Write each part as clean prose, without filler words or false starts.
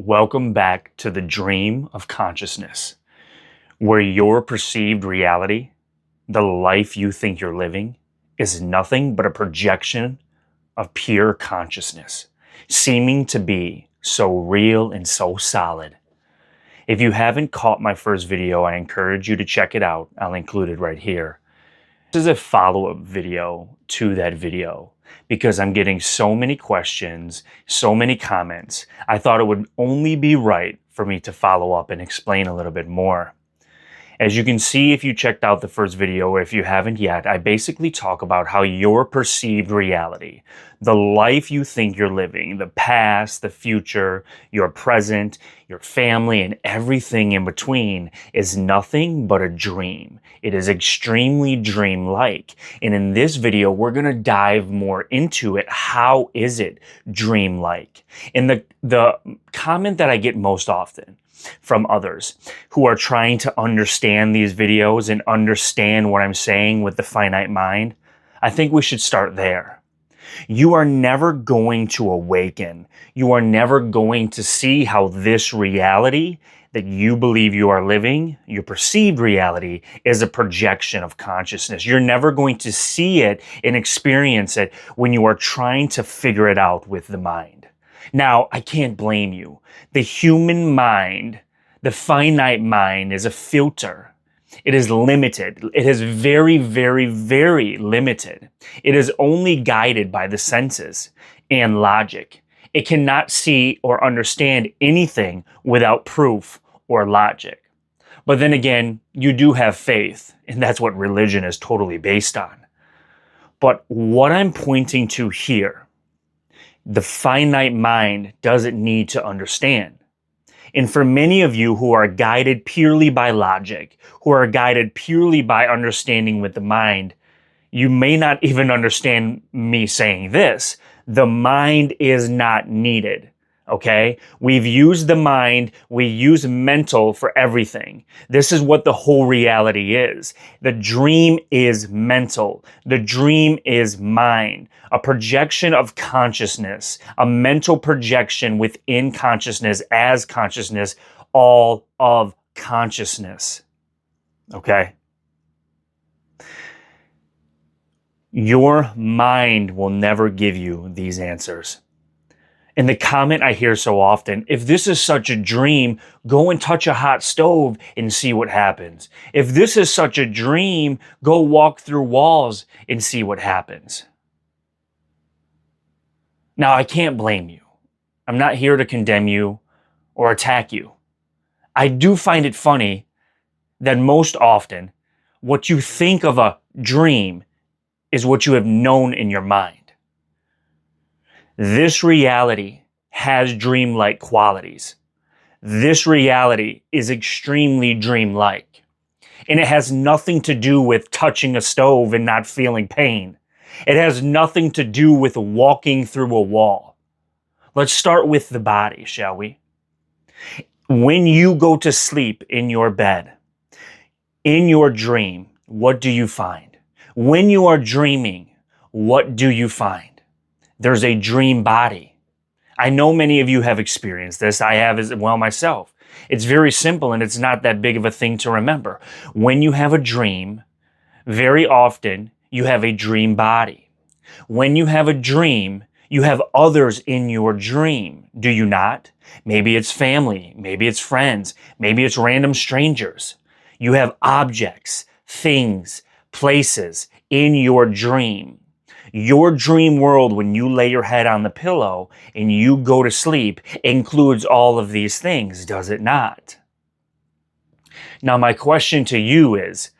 Welcome back to the dream of consciousness, where your perceived reality, the life you think you're living, is nothing but a projection of pure consciousness, seeming to be so real and so solid. If you haven't caught my first video, I encourage you to check it out. I'll include it right here. This is a follow-up video to that video because I'm getting so many questions, so many comments. I thought it would only be right for me to follow up and explain a little bit more. As you can see, if you checked out the first video, or if you haven't yet, I basically talk about how your perceived reality, the life you think you're living, the past, the future, your present, your family, and everything in between is nothing but a dream. It is extremely dreamlike. And in this video, we're going to dive more into it. How is it dreamlike? And the comment that I get most often from others who are trying to understand these videos and understand what I'm saying with the finite mind, I think we should start there. You are never going to awaken. You are never going to see how this reality that you believe you are living, your perceived reality, is a projection of consciousness. You're never going to see it and experience it when you are trying to figure it out with the mind. Now, I can't blame you. The human mind, the finite mind, is a filter. It is limited. It is very, very, very limited. It is only guided by the senses and logic. It cannot see or understand anything without proof or logic. But then again, you do have faith, and that's what religion is totally based on. But what I'm pointing to here, the finite mind doesn't need to understand. And for many of you who are guided purely by logic, who are guided purely by understanding with the mind, you may not even understand me saying this. The mind is not needed. Okay? We've used the mind, we use mental for everything. This is what the whole reality is. The dream is mental. The dream is mind. A projection of consciousness, a mental projection within consciousness as consciousness, all of consciousness. Okay? Your mind will never give you these answers. And the comment I hear so often, if this is such a dream, go and touch a hot stove and see what happens. If this is such a dream, go walk through walls and see what happens. Now, I can't blame you. I'm not here to condemn you or attack you. I do find it funny that most often what you think of a dream is what you have known in your mind. This reality has dreamlike qualities. This reality is extremely dreamlike. And it has nothing to do with touching a stove and not feeling pain. It has nothing to do with walking through a wall. Let's start with the body, shall we? When you go to sleep in your bed, in your dream, what do you find? When you are dreaming, what do you find? There's a dream body. I know many of you have experienced this. I have as well myself. It's very simple and it's not that big of a thing to remember. When you have a dream, very often you have a dream body. When you have a dream, you have others in your dream. Do you not? Maybe it's family. Maybe it's friends. Maybe it's random strangers. You have objects, things, places in your dream. Your dream world, when you lay your head on the pillow and you go to sleep, includes all of these things, does it not? Now, my question to you is,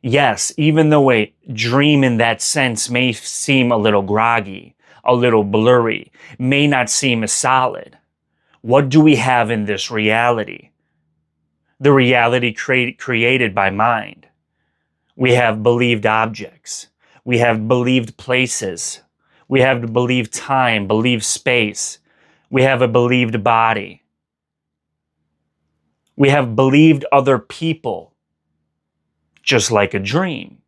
yes, even though a dream in that sense may seem a little groggy, a little blurry, may not seem as solid, what do we have in this reality? The reality created by mind. We have believed objects. We have believed places. We have believed time, believed space. We have a believed body. We have believed other people, just like a dream.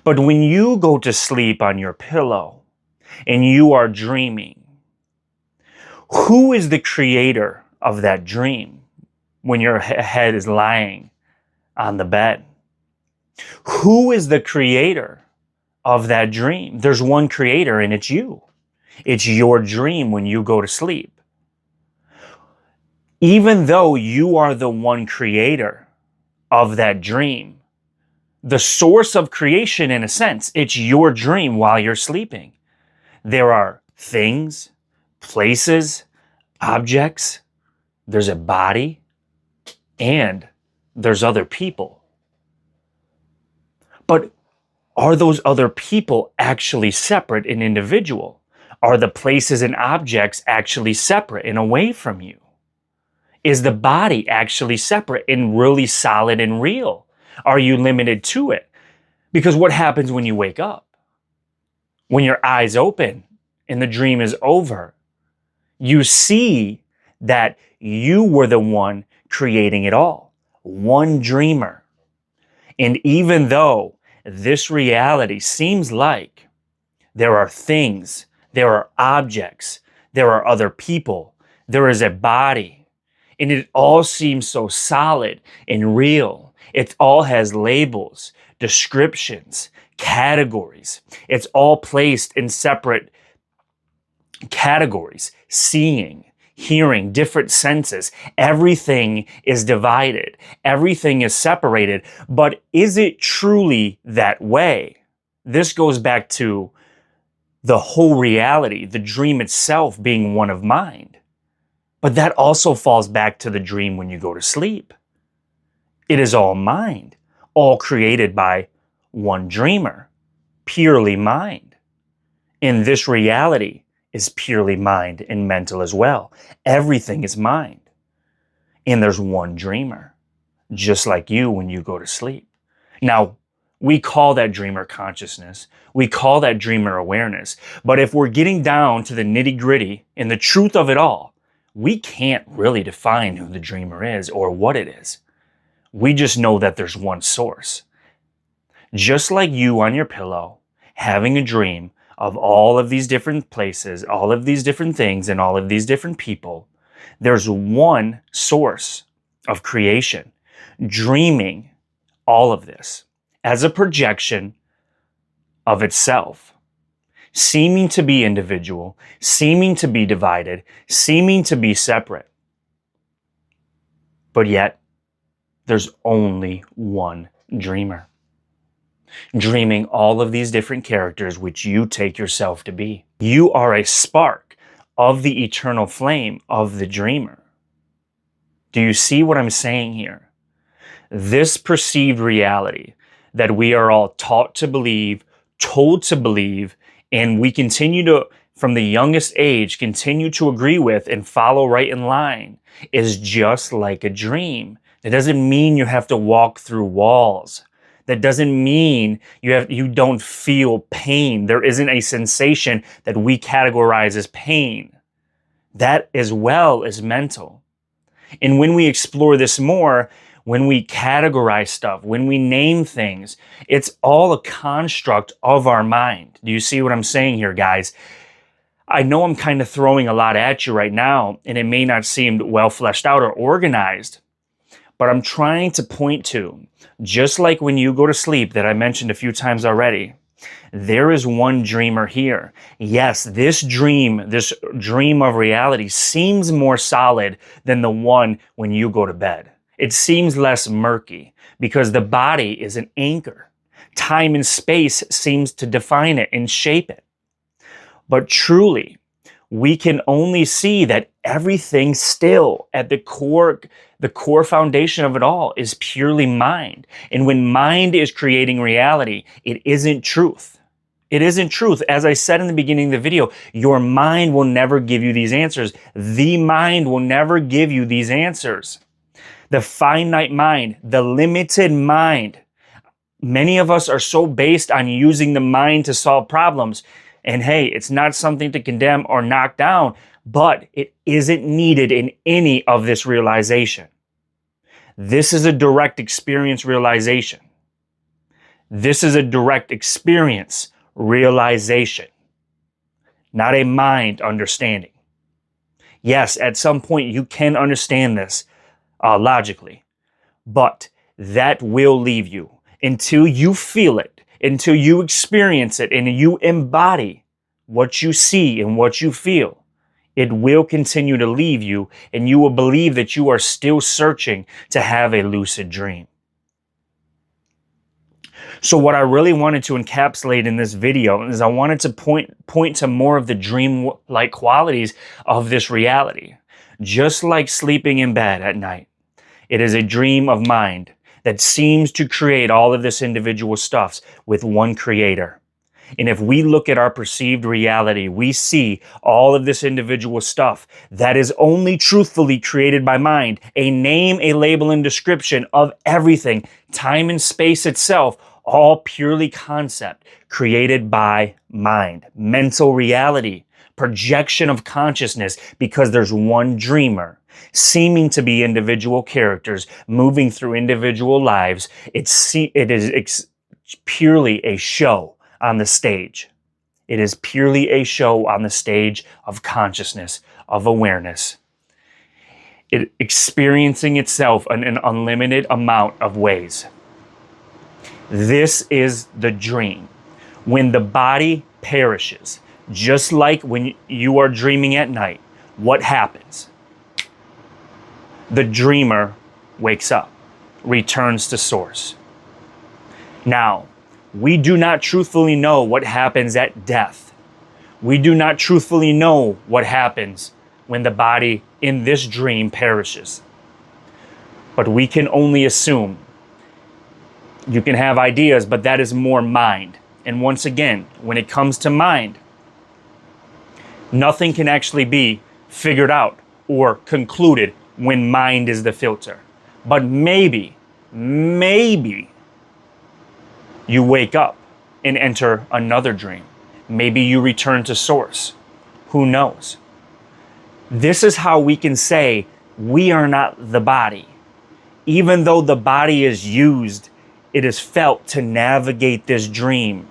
But when you go to sleep on your pillow and you are dreaming, Who is the creator of that dream when your head is lying on the bed? Who is the creator of that dream? There's one creator, and it's you. It's your dream when you go to sleep. Even though you are the one creator of that dream, the source of creation, in a sense, it's your dream while you're sleeping. There are things, places, objects, there's a body, and there's other people. But are those other people actually separate and individual? Are the places and objects actually separate and away from you? Is the body actually separate and really solid and real? Are you limited to it? Because what happens when you wake up? When your eyes open and the dream is over, you see that you were the one creating it all. One dreamer. And even though this reality seems like there are things, there are objects, there are other people, there is a body, and it all seems so solid and real. It all has labels, descriptions, categories. It's all placed in separate categories, seeing, hearing, different senses. Everything is divided. Everything is separated. But is it truly that way? This goes back to the whole reality, the dream itself being one of mind. But that also falls back to the dream when you go to sleep. It is all mind, all created by one dreamer, purely mind. And this reality is purely mind and mental as well. Everything is mind. And there's one dreamer, just like you when you go to sleep. Now, we call that dreamer consciousness. We call that dreamer awareness. But if we're getting down to the nitty-gritty and the truth of it all, we can't really define who the dreamer is or what it is. We just know that there's one source. Just like you on your pillow, having a dream of all of these different places, all of these different things, and all of these different people, there's one source of creation, dreaming all of this as a projection of itself, seeming to be individual, seeming to be divided, seeming to be separate. But yet, there's only one dreamer, dreaming all of these different characters which you take yourself to be. You are a spark of the eternal flame of the dreamer. Do you see what I'm saying here? This perceived reality that we are all taught to believe, told to believe, and we continue to, from the youngest age, continue to agree with and follow right in line, is just like a dream. That doesn't mean you have to walk through walls. That doesn't mean you don't feel pain. There isn't a sensation that we categorize as pain. That as well is mental. And when we explore this more, when we categorize stuff, when we name things, it's all a construct of our mind. Do you see what I'm saying here, guys? I know I'm kind of throwing a lot at you right now, and it may not seem well fleshed out or organized, but I'm trying to point to, just like when you go to sleep that I mentioned a few times already, there is one dreamer here. Yes, this dream of reality seems more solid than the one when you go to bed. It seems less murky because the body is an anchor. Time and space seems to define it and shape it. But truly, we can only see that everything still at the core foundation of it all is purely mind. And when mind is creating reality, it isn't truth. It isn't truth. As I said in the beginning of the video, your mind will never give you these answers. The mind will never give you these answers. The finite mind, the limited mind. Many of us are so based on using the mind to solve problems. And hey, it's not something to condemn or knock down, but it isn't needed in any of this realization. This is a direct experience realization. This is a direct experience realization, not a mind understanding. Yes, at some point you can understand this logically, but that will leave you until you feel it, until you experience it, and you embody what you see and what you feel. It will continue to leave you, and you will believe that you are still searching to have a lucid dream. So what I really wanted to encapsulate in this video is I wanted to point to more of the dream-like qualities of this reality. Just like sleeping in bed at night, it is a dream of mind that seems to create all of this individual stuffs with one creator. And if we look at our perceived reality, we see all of this individual stuff that is only truthfully created by mind, a name, a label, and description of everything, time and space itself, all purely concept created by mind, mental reality, projection of consciousness, because there's one dreamer, seeming to be individual characters moving through individual lives. It is purely a show on the stage. It is purely a show on the stage of consciousness, of awareness. It experiencing itself in an unlimited amount of ways. This is the dream. When the body perishes, just like when you are dreaming at night, what happens? The dreamer wakes up, returns to source. Now, we do not truthfully know what happens at death. We do not truthfully know what happens when the body in this dream perishes. But we can only assume. You can have ideas, but that is more mind. And once again, when it comes to mind, nothing can actually be figured out or concluded when mind is the filter. But maybe you wake up and enter another dream. Maybe you return to source. Who knows? This is how we can say we are not the body. Even though the body is used, it is felt to navigate this dream,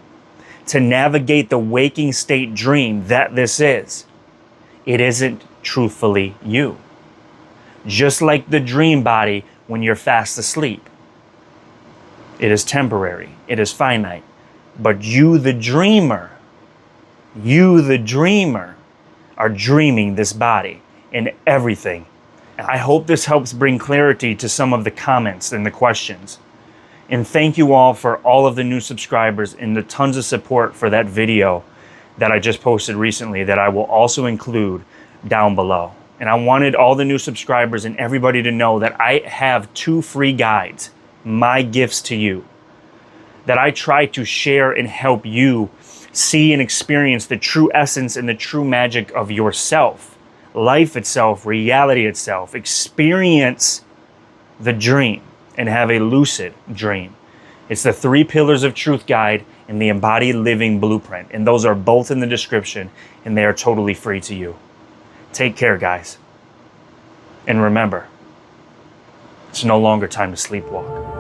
to navigate the waking state dream that this is. It isn't truthfully you. Just like the dream body when you're fast asleep. It is temporary. It is finite. But you, the dreamer, are dreaming this body and everything. And I hope this helps bring clarity to some of the comments and the questions. And thank you all for all of the new subscribers and the tons of support for that video that I just posted recently that I will also include down below. And I wanted all the new subscribers and everybody to know that I have 2 free guides, my gifts to you, that I try to share and help you see and experience the true essence and the true magic of yourself, life itself, reality itself. Experience the dream and have a lucid dream. It's the 3 Pillars of Truth guide and the Embodied Living Blueprint. And those are both in the description and they are totally free to you. Take care, guys. And remember, it's no longer time to sleepwalk.